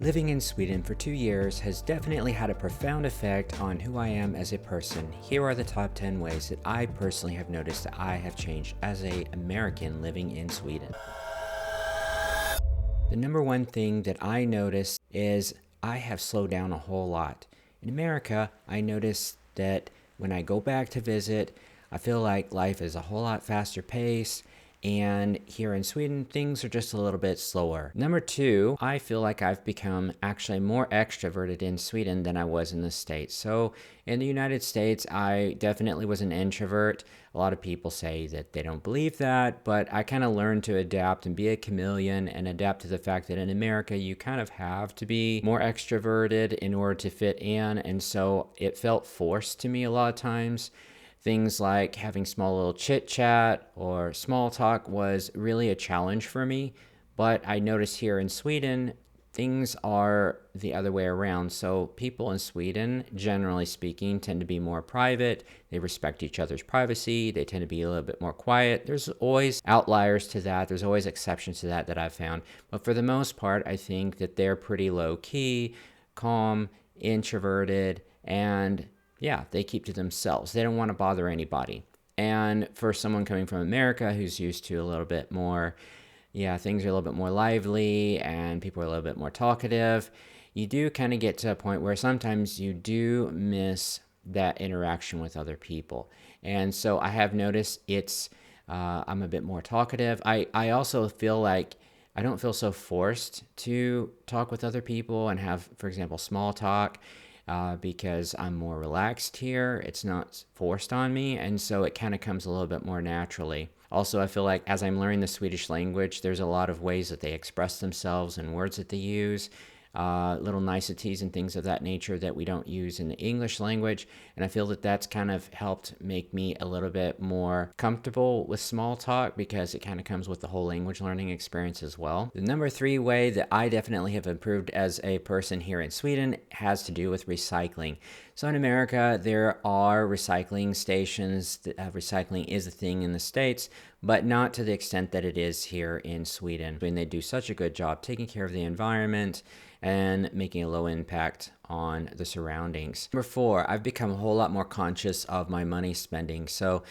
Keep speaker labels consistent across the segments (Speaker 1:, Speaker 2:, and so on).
Speaker 1: Living in Sweden for 2 years has definitely had a profound effect on who I am as a person. Here are the top 10 ways that I personally have noticed that I have changed as an American living in Sweden. The number one thing that I noticed is I have slowed down a whole lot. In America, I noticed that when I go back to visit, I feel like life is a whole lot faster paced. And here in Sweden, things are just a little bit slower. Number two, I feel like I've become actually more extroverted in Sweden than I was in the States. So in the United States, I definitely was an introvert. A lot of people say that they don't believe that, but I kind of learned to adapt and be a chameleon and adapt to the fact that in America, you kind of have to be more extroverted in order to fit in. And so it felt forced to me a lot of times. Things like having small little chit chat or small talk was really a challenge for me. But I noticed here in Sweden, things are the other way around. So people in Sweden, generally speaking, tend to be more private. They respect each other's privacy. They tend to be a little bit more quiet. There's always outliers to that. There's always exceptions to that I've found. But for the most part, I think that they're pretty low key, calm, introverted, and yeah, they keep to themselves. They don't want to bother anybody. And for someone coming from America who's used to a little bit more, things are a little bit more lively and people are a little bit more talkative, you do kind of get to a point where sometimes you do miss that interaction with other people. And so I have noticed I'm a bit more talkative. I also feel like I don't feel so forced to talk with other people and have, for example, small talk. Because I'm more relaxed here. It's not forced on me, and so it kind of comes a little bit more naturally. Also, I feel like as I'm learning the Swedish language, there's a lot of ways that they express themselves and words that they use, little niceties and things of that nature that we don't use in the English language. And I feel that that's kind of helped make me a little bit more comfortable with small talk because it kind of comes with the whole language learning experience as well. The number three way that I definitely have improved as a person here in Sweden has to do with recycling. So in America, there are recycling stations. Recycling is a thing in the States, but not to the extent that it is here in Sweden. And they do such a good job taking care of the environment and making a low impact on the surroundings. Number four, I've become a whole lot more conscious of my money spending. So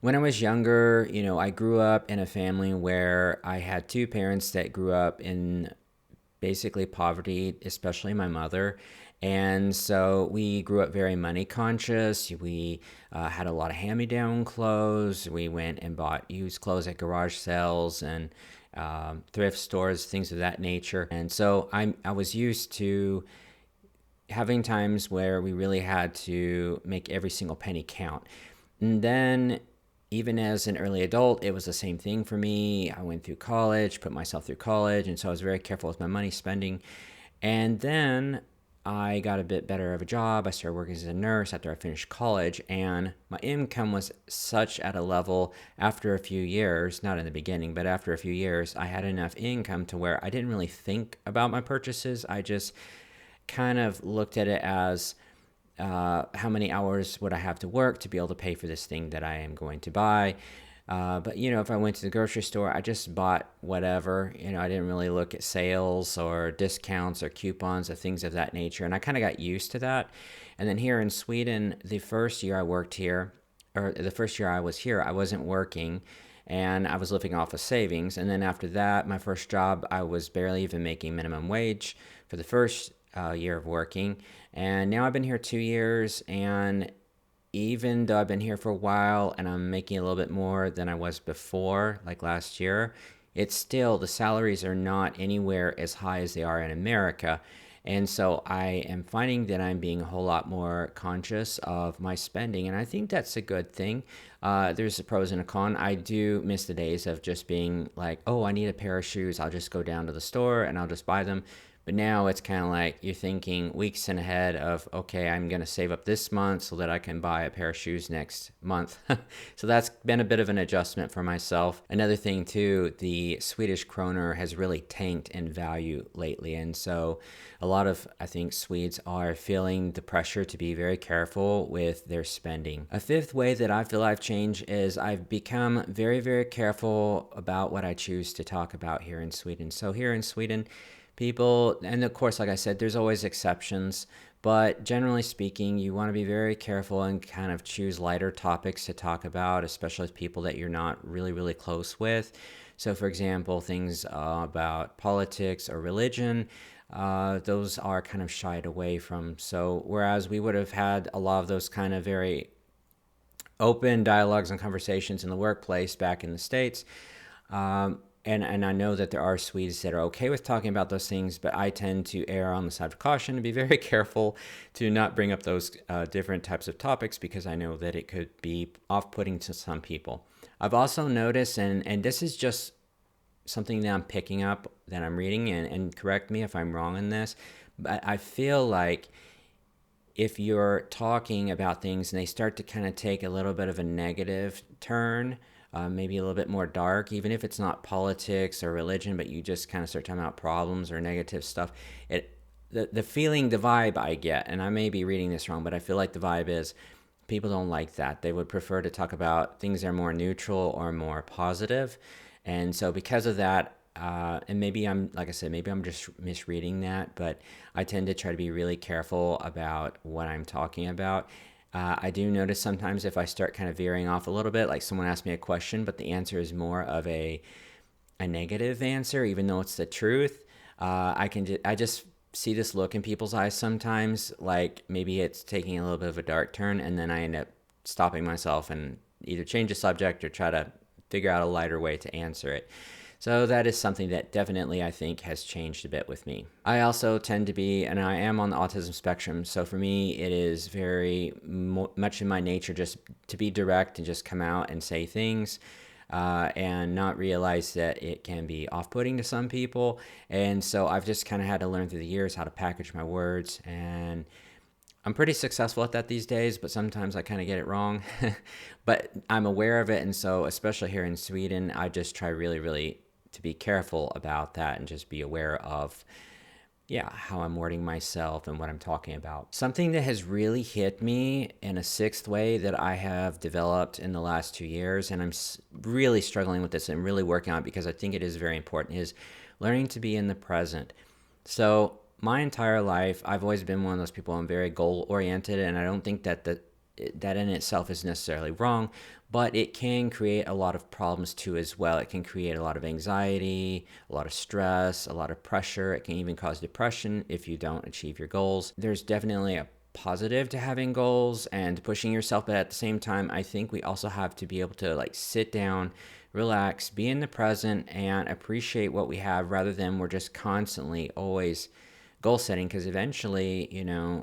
Speaker 1: when I was younger, I grew up in a family where I had two parents that grew up in basically poverty, especially my mother. And so we grew up very money conscious. We had a lot of hand-me-down clothes. We went and bought used clothes at garage sales and thrift stores, things of that nature. And so I was used to having times where we really had to make every single penny count. And then even as an early adult, it was the same thing for me. I went through college, put myself through college, and so I was very careful with my money spending. And then I got a bit better of a job. I started working as a nurse after I finished college, and my income was such at a level after a few years, not in the beginning, but after a few years, I had enough income to where I didn't really think about my purchases. I just kind of looked at it as how many hours would I have to work to be able to pay for this thing that I am going to buy. But if I went to the grocery store, I just bought whatever. I didn't really look at sales or discounts or coupons or things of that nature. And I kind of got used to that. And then here in Sweden, the first year I was here, I wasn't working and I was living off of savings. And then after that, my first job, I was barely even making minimum wage for the first year of working. And now I've been here 2 years, and even though I've been here for a while and I'm making a little bit more than I was before, like last year, it's still, the salaries are not anywhere as high as they are in America. And so I am finding that I'm being a whole lot more conscious of my spending. And I think that's a good thing. There's a pros and a con. I do miss the days of just being like, oh, I need a pair of shoes. I'll just go down to the store and I'll just buy them. But now it's kind of like you're thinking weeks in ahead of, okay, I'm going to save up this month so that I can buy a pair of shoes next month. So that's been a bit of an adjustment for myself. Another thing too, the Swedish kroner has really tanked in value lately. And so a lot of, I think, Swedes are feeling the pressure to be very careful with their spending. A fifth way that I feel I've changed is I've become very, very careful about what I choose to talk about here in Sweden. So here in Sweden, People, and of course, like I said, there's always exceptions, but generally speaking, you want to be very careful and kind of choose lighter topics to talk about, especially with people that you're not really, really close with. So, for example, things about politics or religion, those are kind of shied away from. So, whereas we would have had a lot of those kind of very open dialogues and conversations in the workplace back in the States, and I know that there are Swedes that are okay with talking about those things, but I tend to err on the side of caution and be very careful to not bring up those different types of topics because I know that it could be off-putting to some people. I've also noticed, and this is just something that I'm picking up, that I'm reading, and correct me if I'm wrong in this, but I feel like if you're talking about things and they start to kind of take a little bit of a negative turn, maybe a little bit more dark, even if it's not politics or religion, but you just kind of start talking about problems or negative stuff, the feeling, the vibe I get, and I may be reading this wrong, but I feel like the vibe is people don't like that. They would prefer to talk about things that are more neutral or more positive. And so because of that, and maybe I'm, like I said, maybe I'm just misreading that, but I tend to try to be really careful about what I'm talking about. I do notice sometimes if I start kind of veering off a little bit, like someone asks me a question, but the answer is more of a negative answer, even though it's the truth. I just see this look in people's eyes sometimes, like maybe it's taking a little bit of a dark turn, and then I end up stopping myself and either change the subject or try to figure out a lighter way to answer it. So that is something that definitely I think has changed a bit with me. I also tend to be, and I am on the autism spectrum, so for me it is very much in my nature just to be direct and just come out and say things. And not realize that it can be off-putting to some people. And so I've just kind of had to learn through the years how to package my words, and I'm pretty successful at that these days, but sometimes I kind of get it wrong. But I'm aware of it, and so especially here in Sweden, I just try really, really to be careful about that and just be aware of how I'm wording myself and what I'm talking about. Something that has really hit me in a sixth way that I have developed in the last 2 years, and I'm really struggling with this and really working on it because I think it is very important, is learning to be in the present. So my entire life, I've always been one of those people. I'm very goal-oriented, and I don't think that that in itself is necessarily wrong, but it can create a lot of problems too as well. It can create a lot of anxiety, a lot of stress, a lot of pressure. It can even cause depression if you don't achieve your goals. There's definitely a positive to having goals and pushing yourself, but at the same time, I think we also have to be able to like sit down, relax, be in the present, and appreciate what we have rather than we're just constantly always goal setting, because eventually,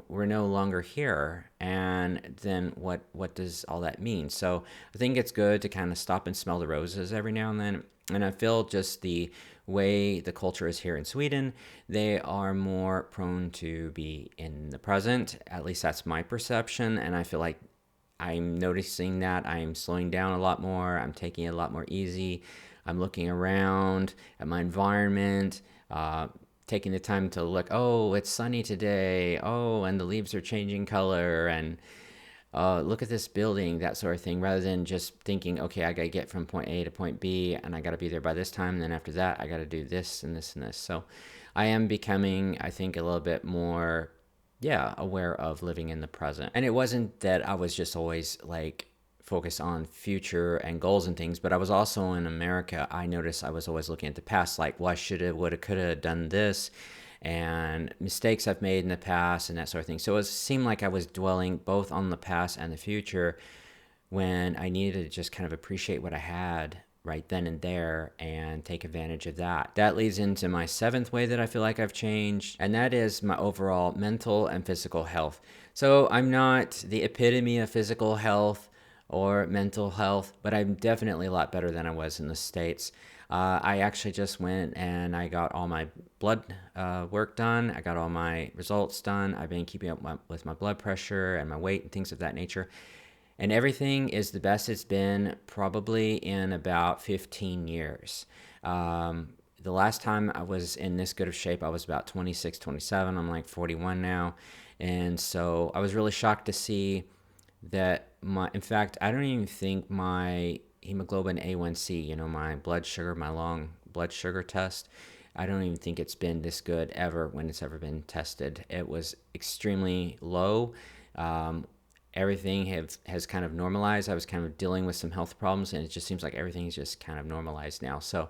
Speaker 1: we're no longer here, and then what does all that mean? So I think it's good to kind of stop and smell the roses every now and then. And I feel just the way the culture is here in Sweden, they are more prone to be in the present. At least that's my perception, and I feel like I'm noticing that I'm slowing down a lot more. I'm taking it a lot more easy. I'm looking around at my environment, taking the time to look, oh, it's sunny today, oh, and the leaves are changing color, and look at this building, that sort of thing, rather than just thinking, okay, I gotta get from point A to point B, and I gotta be there by this time, and then after that, I gotta do this and this and this. So I am becoming, I think, a little bit more, aware of living in the present. And it wasn't that I was just always like focus on future and goals and things, but I was also in America. I noticed I was always looking at the past, like, well, I should have, would have, could have done this, and mistakes I've made in the past and that sort of thing. So it seemed like I was dwelling both on the past and the future when I needed to just kind of appreciate what I had right then and there and take advantage of that. That leads into my seventh way that I feel like I've changed, and that is my overall mental and physical health. So I'm not the epitome of physical health or mental health, but I'm definitely a lot better than I was in the States. I actually just went and I got all my blood work done. I got all my results done. I've been keeping up with my blood pressure and my weight and things of that nature. And everything is the best it's been probably in about 15 years. The last time I was in this good of shape, I was about 26, 27. I'm like 41 now. And so I was really shocked to see that in fact, I don't even think my hemoglobin A1C, my blood sugar, my long blood sugar test, I don't even think it's been this good ever when it's ever been tested. It was extremely low. Um, Everything has kind of normalized. I was kind of dealing with some health problems, and it just seems like everything is just kind of normalized now. So,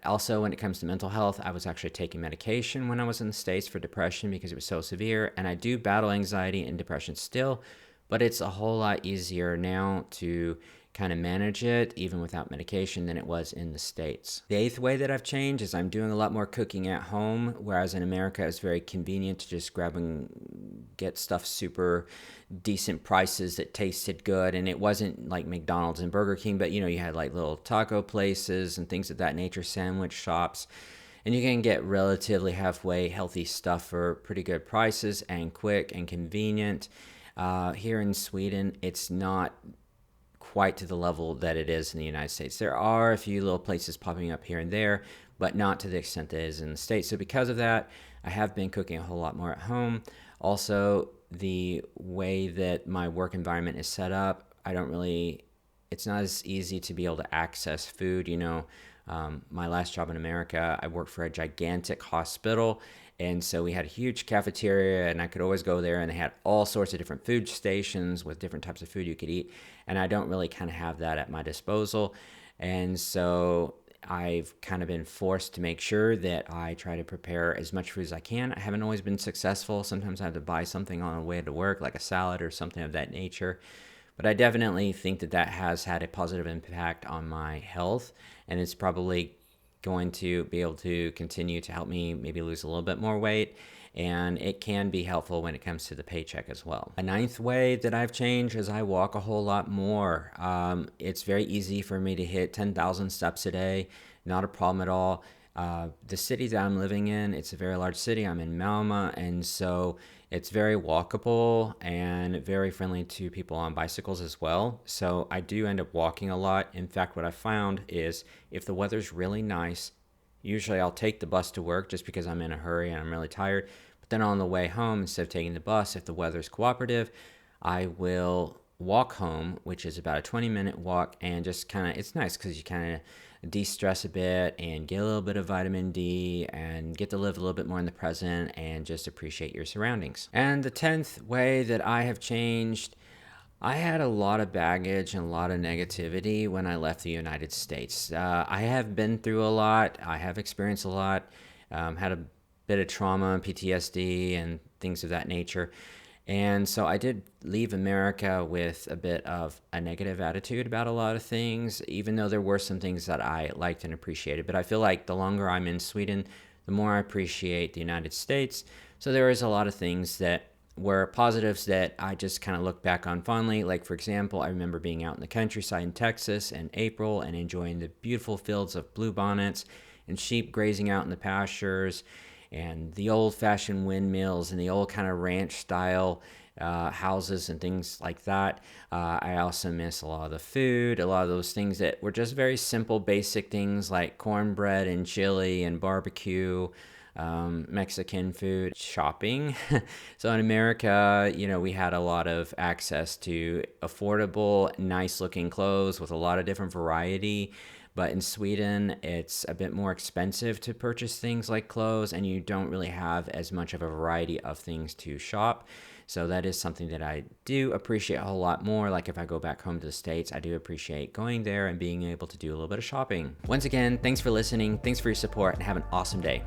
Speaker 1: also, when it comes to mental health, I was actually taking medication when I was in the States for depression because it was so severe. And I do battle anxiety and depression still, but it's a whole lot easier now to kind of manage it even without medication than it was in the States. The eighth way that I've changed is I'm doing a lot more cooking at home, whereas in America it's very convenient to just grab and get stuff super decent prices that tasted good. And it wasn't like McDonald's and Burger King, but you had like little taco places and things of that nature, sandwich shops. And you can get relatively halfway healthy stuff for pretty good prices and quick and convenient. Here in Sweden, it's not quite to the level that it is in the United States. There are a few little places popping up here and there, but not to the extent that it is in the States. So because of that, I have been cooking a whole lot more at home. Also, the way that my work environment is set up, it's not as easy to be able to access food. My last job in America, I worked for a gigantic hospital. And so we had a huge cafeteria, and I could always go there, and they had all sorts of different food stations with different types of food you could eat. And I don't really kind of have that at my disposal. And so I've kind of been forced to make sure that I try to prepare as much food as I can. I haven't always been successful. Sometimes I have to buy something on the way to work, like a salad or something of that nature. But I definitely think that has had a positive impact on my health, and it's probably going to be able to continue to help me maybe lose a little bit more weight, and it can be helpful when it comes to the paycheck as well. A ninth way that I've changed is I walk a whole lot more. It's very easy for me to hit 10,000 steps a day, not a problem at all. The city that I'm living in, it's a very large city. I'm in Malmö, and so it's very walkable and very friendly to people on bicycles as well. So I do end up walking a lot. In fact, what I found is if the weather's really nice, usually I'll take the bus to work just because I'm in a hurry and I'm really tired. But then on the way home, instead of taking the bus, if the weather's cooperative, I will walk home, which is about a 20-minute walk, and just it's nice because you kind of de-stress a bit and get a little bit of vitamin D and get to live a little bit more in the present and just appreciate your surroundings. And the 10th way that I have changed, I had a lot of baggage and a lot of negativity when I left the United States. I have been through a lot. I have experienced a lot, had a bit of trauma, PTSD, and things of that nature. And so I did leave America with a bit of a negative attitude about a lot of things, even though there were some things that I liked and appreciated. But I feel like the longer I'm in Sweden, the more I appreciate the United States. So there is a lot of things that were positives that I just kind of look back on fondly. Like, for example, I remember being out in the countryside in Texas in April and enjoying the beautiful fields of bluebonnets and sheep grazing out in the pastures, and the old-fashioned windmills and the old kind of ranch-style houses and things like that. I also miss a lot of the food, a lot of those things that were just very simple, basic things like cornbread and chili and barbecue, Mexican food, shopping. So in America, we had a lot of access to affordable, nice-looking clothes with a lot of different variety. But in Sweden, it's a bit more expensive to purchase things like clothes, and you don't really have as much of a variety of things to shop. So that is something that I do appreciate a whole lot more. Like if I go back home to the States, I do appreciate going there and being able to do a little bit of shopping. Once again, thanks for listening. Thanks for your support, and have an awesome day.